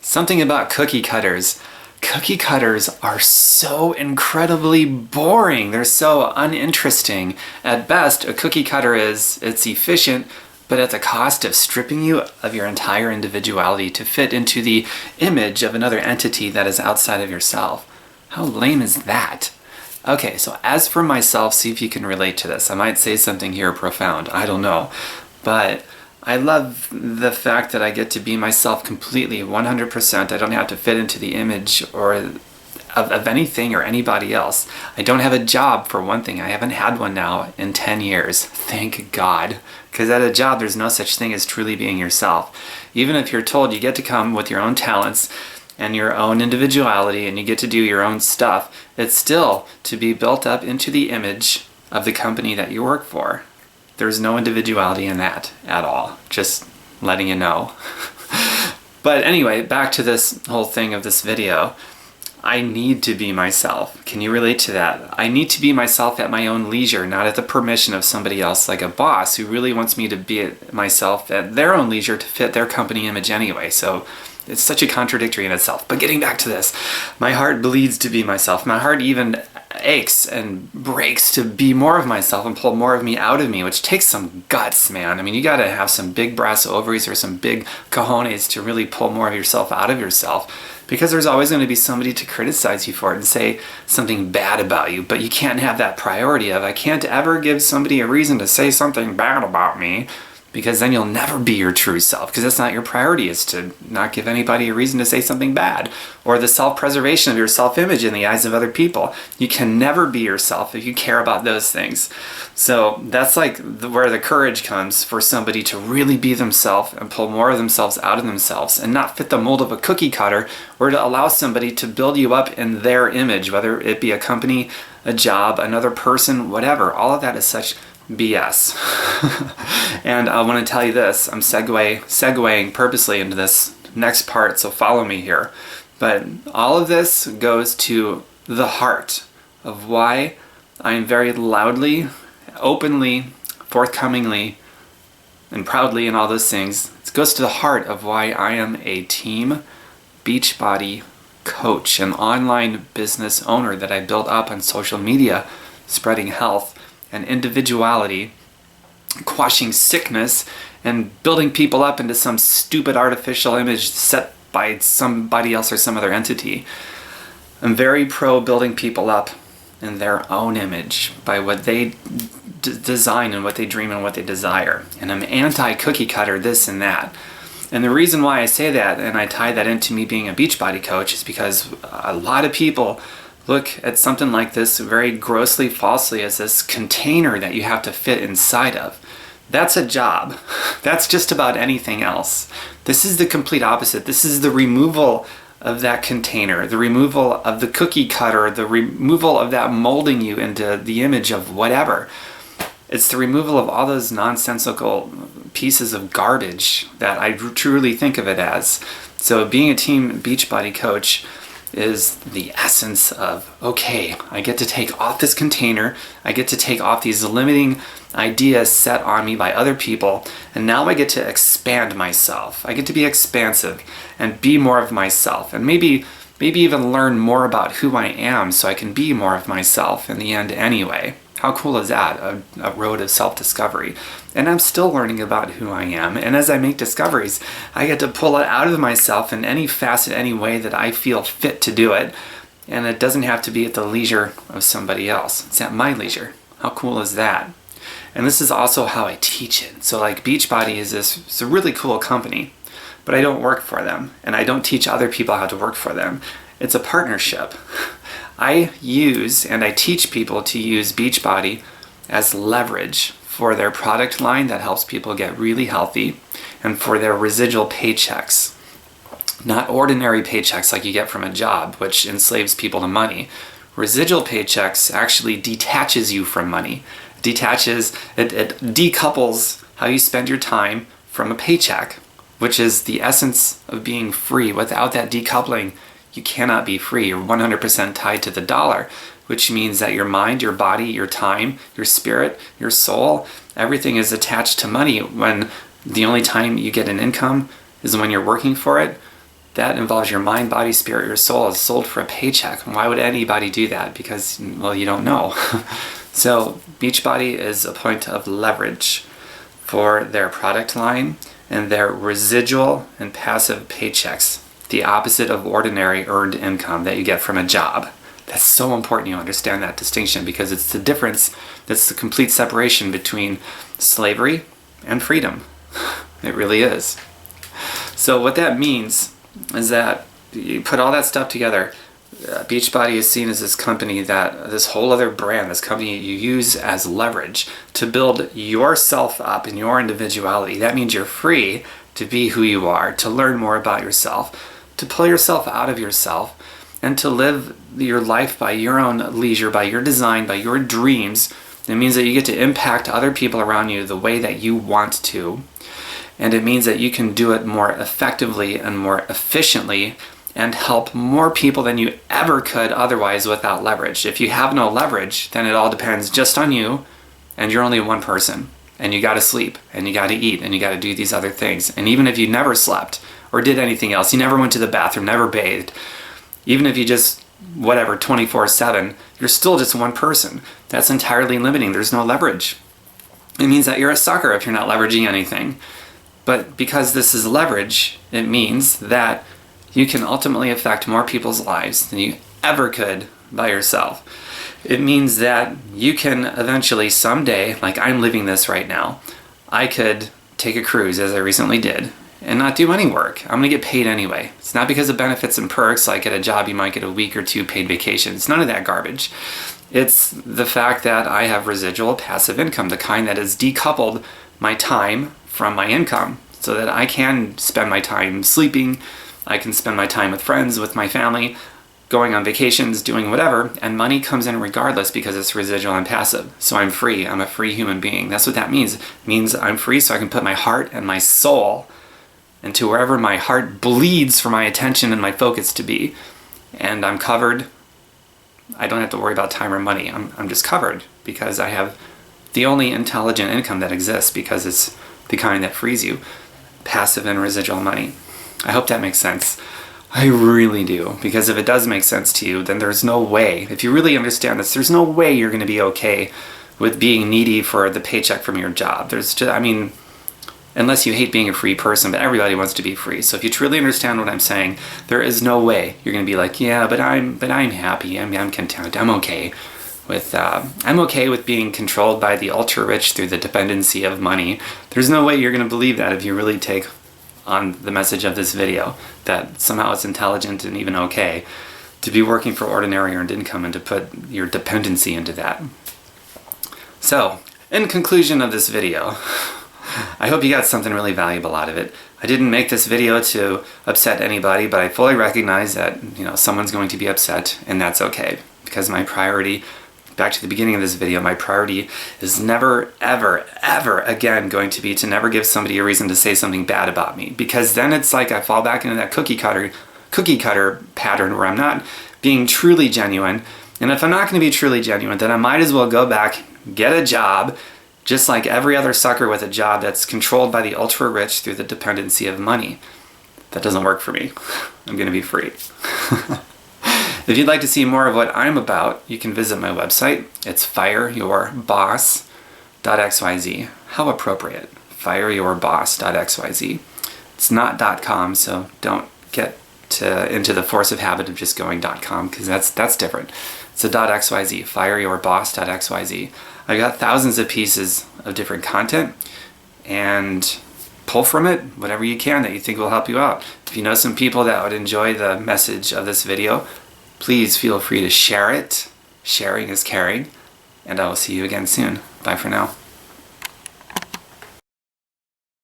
Something about cookie cutters. Cookie cutters are so incredibly boring. They're so uninteresting. At best, a cookie cutter it's efficient, but at the cost of stripping you of your entire individuality to fit into the image of another entity that is outside of yourself. How lame is that? Okay, so as for myself, see if you can relate to this. I might say something here profound, I don't know. But I love the fact that I get to be myself completely, 100%. I don't have to fit into the image or of anything or anybody else. I don't have a job, for one thing. I haven't had one now in 10 years. Thank God. Because at a job, there's no such thing as truly being yourself. Even if you're told you get to come with your own talents and your own individuality and you get to do your own stuff, it's still to be built up into the image of the company that you work for. There's no individuality in that at all. Just letting you know. But anyway, back to this whole thing of this video. I need to be myself. Can you relate to that? I need to be myself at my own leisure, not at the permission of somebody else, like a boss who really wants me to be myself at their own leisure to fit their company image anyway. So it's such a contradictory in itself. But getting back to this, my heart bleeds to be myself. My heart even aches and breaks to be more of myself and pull more of me out of me, which takes some guts, man. I mean, you gotta have some big brass ovaries or some big cojones to really pull more of yourself out of yourself, because there's always going to be somebody to criticize you for it and say something bad about you. But you can't have that priority of, I can't ever give somebody a reason to say something bad about me, because then you'll never be your true self, because that's not your priority, is to not give anybody a reason to say something bad, or the self-preservation of your self-image in the eyes of other people. You can never be yourself if you care about those things. So that's like where the courage comes for somebody to really be themselves and pull more of themselves out of themselves and not fit the mold of a cookie cutter, or to allow somebody to build you up in their image, whether it be a company, a job, another person, whatever. All of that is such BS. And I want to tell you this, I'm segueing purposely into this next part, so follow me here. But all of this goes to the heart of why I'm very loudly, openly, forthcomingly, and proudly and all those things. It goes to the heart of why I am a team Beachbody coach, an online business owner that I built up on social media, spreading health and individuality, quashing sickness, and building people up into some stupid artificial image set by somebody else or some other entity. I'm very pro building people up in their own image by what they design and what they dream and what they desire. And I'm anti-cookie cutter this and that. And the reason why I say that, and I tie that into me being a Beachbody coach, is because a lot of people look at something like this very grossly, falsely, as this container that you have to fit inside of. That's a job. That's just about anything else. This is the complete opposite. This is the removal of that container, the removal of the cookie cutter, the removal of that molding you into the image of whatever. It's the removal of all those nonsensical pieces of garbage that I truly think of it as. So being a team Beachbody coach is the essence of, okay, I get to take off this container, I get to take off these limiting ideas set on me by other people, and now I get to expand myself. I get to be expansive and be more of myself, and maybe even learn more about who I am so I can be more of myself in the end anyway. How cool is that? A road of self-discovery. And I'm still learning about who I am. And as I make discoveries, I get to pull it out of myself in any facet, any way that I feel fit to do it. And it doesn't have to be at the leisure of somebody else. It's at my leisure. How cool is that? And this is also how I teach it. So like Beachbody it's a really cool company, but I don't work for them. And I don't teach other people how to work for them. It's a partnership. I use and I teach people to use Beachbody as leverage for their product line that helps people get really healthy, and for their residual paychecks. Not ordinary paychecks like you get from a job, which enslaves people to money. Residual paychecks actually detaches you from money. It decouples how you spend your time from a paycheck, which is the essence of being free. Without that decoupling, you cannot be free. You're 100% tied to the dollar, which means that your mind, your body, your time, your spirit, your soul, everything is attached to money. When the only time you get an income is when you're working for it, That involves your mind, body, spirit, your soul is sold for a paycheck. Why would anybody do that? Because, well, you don't know. So Beachbody is a point of leverage for their product line and their residual and passive paychecks, the opposite of ordinary earned income that you get from a job. That's so important you understand that distinction, because it's the difference, that's the complete separation between slavery and freedom. It really is. So what that means is that you put all that stuff together. Beachbody is seen as this company, this whole other brand, this company you use as leverage to build yourself up in your individuality. That means you're free to be who you are, to learn more about yourself, to pull yourself out of yourself, and to live your life by your own leisure, by your design, by your dreams. It means that you get to impact other people around you the way that you want to. And it means that you can do it more effectively and more efficiently and help more people than you ever could otherwise without leverage. If you have no leverage, then it all depends just on you, and you're only one person. And you gotta sleep, and you gotta eat, and you gotta do these other things. And even if you never slept or did anything else, you never went to the bathroom, never bathed, even if you just, whatever, 24/7, you're still just one person. That's entirely limiting. There's no leverage. It means that you're a sucker if you're not leveraging anything. But because this is leverage, it means that you can ultimately affect more people's lives than you ever could by yourself. It means that you can eventually someday, like I'm living this right now, I could take a cruise, as I recently did, and not do any work. I'm gonna get paid anyway. It's not because of benefits and perks, like at a job you might get a week or two paid vacation. It's none of that garbage. It's the fact that I have residual passive income, the kind that has decoupled my time from my income, so that I can spend my time sleeping, I can spend my time with friends, with my family, going on vacations, doing whatever, and money comes in regardless because it's residual and passive. So I'm free. I'm a free human being. That's what that means. It means I'm free so I can put my heart and my soul into wherever my heart bleeds for my attention and my focus to be. And I'm covered. I don't have to worry about time or money. I'm just covered because I have the only intelligent income that exists, because it's the kind that frees you. Passive and residual money. I hope that makes sense. I really do, because if it does make sense to you, then there's no way, if you really understand this, there's no way you're going to be okay with being needy for the paycheck from your job. There's just, unless you hate being a free person, but everybody wants to be free. So if you truly understand what I'm saying, there is no way you're going to be like, yeah, but I'm happy, I'm content, I'm okay with being controlled by the ultra rich through the dependency of money. There's no way you're going to believe that if you really take on the message of this video, that somehow it's intelligent and even okay to be working for ordinary earned income and to put your dependency into that. So, in conclusion of this video, I hope you got something really valuable out of it. I didn't make this video to upset anybody, but I fully recognize that, someone's going to be upset, and that's okay, because my priority, back to the beginning of this video, my priority is never, ever, ever again going to be to never give somebody a reason to say something bad about me, because then it's like I fall back into that cookie cutter pattern where I'm not being truly genuine. And if I'm not going to be truly genuine, then I might as well go back, get a job, just like every other sucker with a job that's controlled by the ultra rich through the dependency of money. That doesn't work for me. I'm going to be free. If you'd like to see more of what I'm about, you can visit my website. It's fireyourboss.xyz. How appropriate. Fireyourboss.xyz. It's not .com, so don't get into the force of habit of just going .com, because that's different. It's a .xyz, fireyourboss.xyz. I've got thousands of pieces of different content, and pull from it whatever you can that you think will help you out. If you know some people that would enjoy the message of this video, please feel free to share it. Sharing is caring. And I will see you again soon. Bye for now.